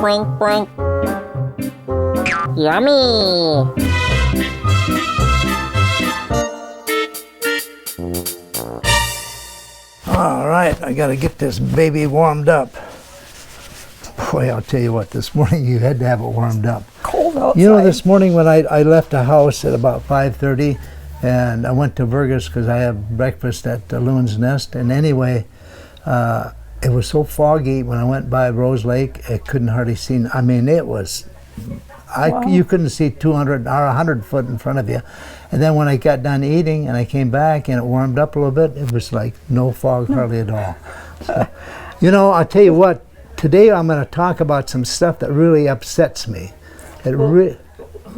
Blink, blink. Yummy! All right, I gotta get this baby warmed up. Boy, I'll tell you what, this morning you had to have it warmed up. Cold outside. You know, this morning when I left the house at about 5:30 and I went to Burgess because I have breakfast at Loon's Nest, and anyway, it was so foggy when I went by Rose Lake, I couldn't hardly see. I mean, it was, Wow. you couldn't see 200 or 100 foot in front of you. And then when I got done eating and I came back and it warmed up a little bit, it was like no fog hardly at all. So, you know, I'll tell you what, today I'm going to talk about some stuff that really upsets me. Are you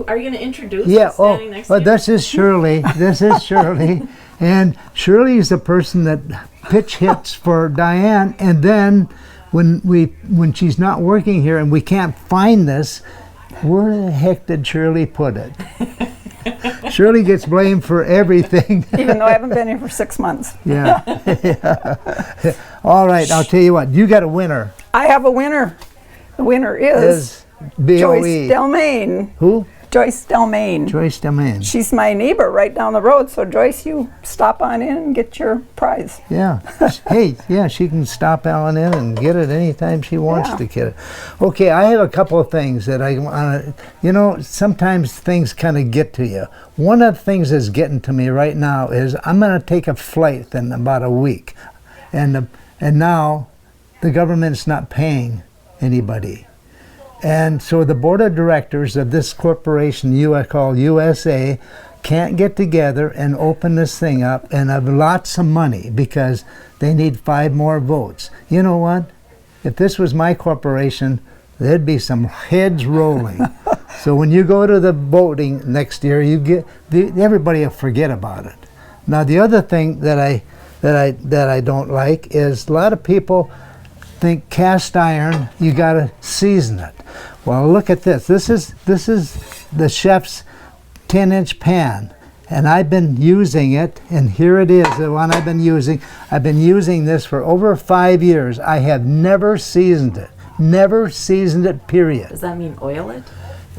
going to introduce yeah, standing next to you? This is Shirley. This is Shirley. And Shirley is the person that pitch hits for Diane. And then when she's not working here and we can't find this, where the heck did Shirley put it? Shirley gets blamed for everything. Even though I haven't been here for 6 months. Yeah. Yeah. All right, I'll tell you what, you got a winner. I have a winner. The winner is BOE. Joyce Delmain. Who? Joyce Delmain. Joyce Delmain. She's my neighbor right down the road. So Joyce, you stop on in and get your prize. Yeah. Hey, yeah, she can stop on in and get it anytime she wants to get it. Okay, I have a couple of things that I want to, you know, sometimes things kind of get to you. One of the things that's getting to me right now is I'm going to take a flight in about a week. And now the government's not paying anybody. And so the board of directors of this corporation, called USA, can't get together and open this thing up and have lots of money because they need 5 more votes. You know what? If this was my corporation, there'd be some heads rolling. So when you go to the voting next year, everybody will forget about it. Now the other thing that I don't like is a lot of people think cast iron, you gotta season it. Well, look at this. This is the chef's 10-inch pan, and I've been using it, and here it is, the one I've been using. I've been using this for over 5 years. I have never seasoned it. Never seasoned it, period. Does that mean oil it?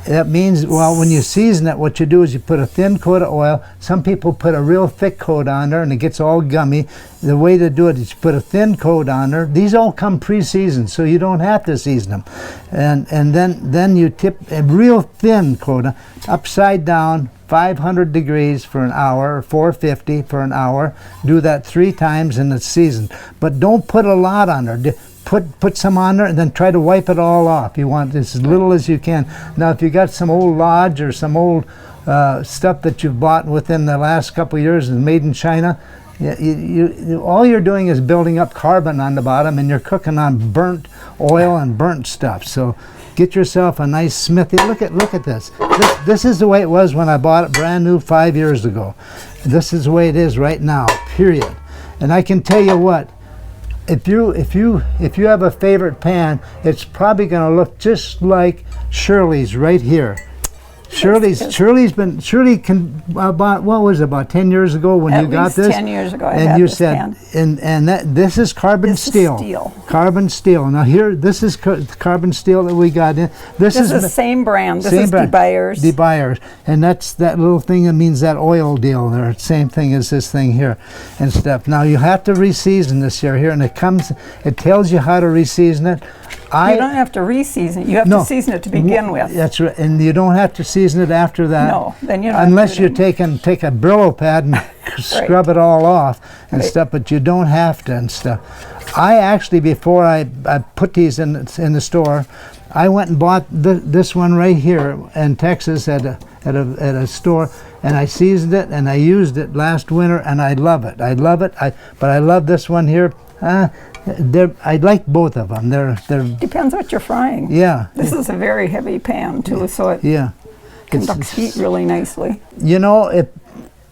That means, well, when you season it, what you do is you put a thin coat of oil. Some people put a real thick coat on there and it gets all gummy. The way to do it is you put a thin coat on there. These all come pre-seasoned, so you don't have to season them. And then you tip a real thin coat upside down, 500 degrees for an hour, or 450 for an hour. Do that 3 times and it's seasoned. But don't put a lot on there. Put some on there and then try to wipe it all off. You want as little as you can. Now if you got some old Lodge or some old stuff that you've bought within the last couple of years and made in China, all you're doing is building up carbon on the bottom and you're cooking on burnt oil and burnt stuff. So get yourself a nice smithy. Look at this. This is the way it was when I bought it brand new 5 years ago. This is the way it is right now, period. And I can tell you what, if you have a favorite pan, it's probably going to look just like Shirley's right here. Shirley can about, what was it, about 10 years ago when you got this? 10 years ago I and had you this said, pan. and this is carbon steel. Is steel. Carbon steel. Now here, this is carbon steel that we got in. This is the same brand. This same is brand. DeBuyers. DeBuyers. And that's that little thing that means that oil deal there. Same thing as this thing here and stuff. Now you have to reseason this here, and it tells you how to reseason it. You don't have to re-season it. You have to season it to begin with. That's right, and you don't have to season it after that. No, then you don't. Unless you take a Brillo pad and scrub it all off and stuff, but you don't have to and stuff. I actually, before I put these in the store, I went and bought this one right here in Texas at a store, and I seasoned it and I used it last winter, and I love it. But I love this one here. I like both of them. They're Depends what you're frying. Yeah. This is a very heavy pan too, so it yeah. conducts heat really nicely. You know,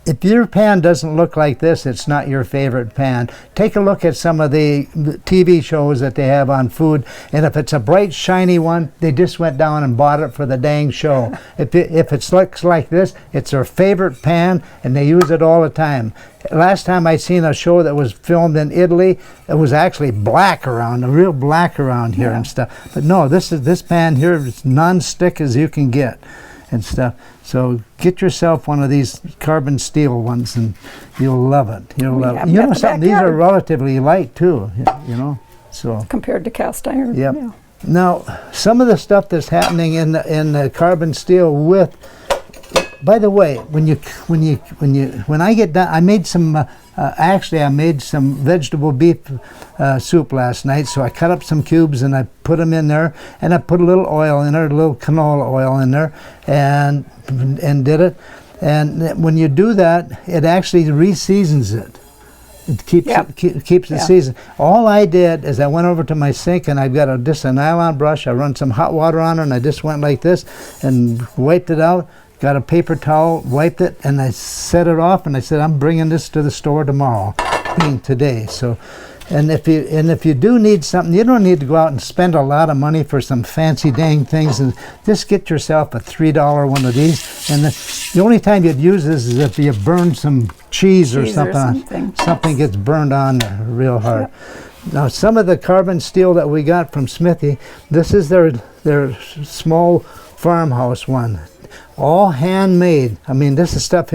if your pan doesn't look like this, it's not your favorite pan. Take a look at some of the TV shows that they have on food, and if it's a bright, shiny one, they just went down and bought it for the dang show. If it looks like this, it's their favorite pan, and they use it all the time. Last time I seen a show that was filmed in Italy, it was actually black around, real black around here and stuff. But no, this pan here is non-stick as you can get and stuff. So get yourself one of these carbon steel ones, and you'll love it. You'll love it. You know something? These are relatively light too. You know, so compared to cast iron. Yep. Yeah. Now, some of the stuff that's happening in the carbon steel with. By the way, when I get done, I made some. Actually, I made some vegetable beef soup last night. So I cut up some cubes and I put them in there, and I put a little oil in there, a little canola oil in there, and did it. And when you do that, it actually re-seasons it. It keeps it seasoned. All I did is I went over to my sink, and I've got just a nylon brush. I run some hot water on it, and I just went like this and wiped it out. Got a paper towel, wiped it, and I set it off, and I said, I'm bringing this to the store tomorrow, being today. So, and if you do need something, you don't need to go out and spend a lot of money for some fancy dang things, and just get yourself a $3 one of these. And the only time you'd use this is if you burn some cheese or something. Something gets burned on there real hard. Yep. Now, some of the carbon steel that we got from Smithy, this is their small farmhouse one. All handmade. I mean, this is stuff,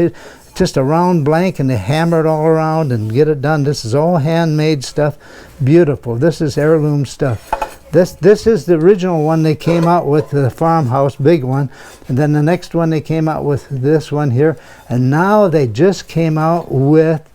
just a round blank, and they hammer it all around and get it done. This is all handmade stuff. Beautiful. This is heirloom stuff. This is the original one they came out with, the farmhouse, big one. And then the next one they came out with this one here. And now they just came out with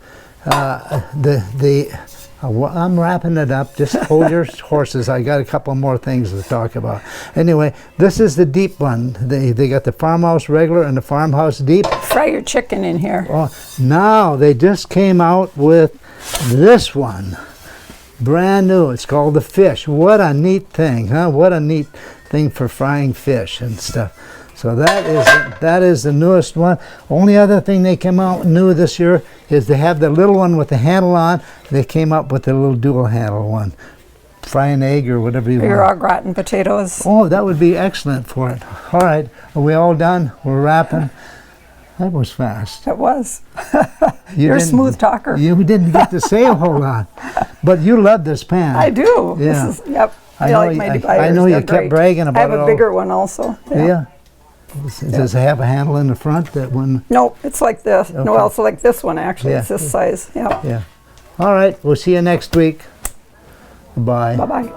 I'm wrapping it up. Just hold your horses. I got a couple more things to talk about. Anyway, this is the deep one. They got the farmhouse regular and the farmhouse deep. Fry your chicken in here. Oh, now they just came out with this one. Brand new. It's called the fish. What a neat thing, huh? What a neat thing for frying fish and stuff. So that is the newest one. Only other thing they came out new this year is they have the little one with the handle on. They came up with the little dual handle one. Fry an egg or whatever you want. Your au gratin potatoes. Oh, that would be excellent for it. All right, are we all done? We're wrapping. That was fast. It was. You're a smooth talker. You didn't get to say a whole lot, but you love this pan. I do. Yeah. Yep. I like my dividers. I know you They're kept great. bragging about it. I have a bigger one also. Yeah. Does it have a handle in the front? That one? No, it's like this. Okay. No, it's like this one actually. Yeah. It's this size. Yeah. Yeah. All right. We'll see you next week. Bye. Bye-bye.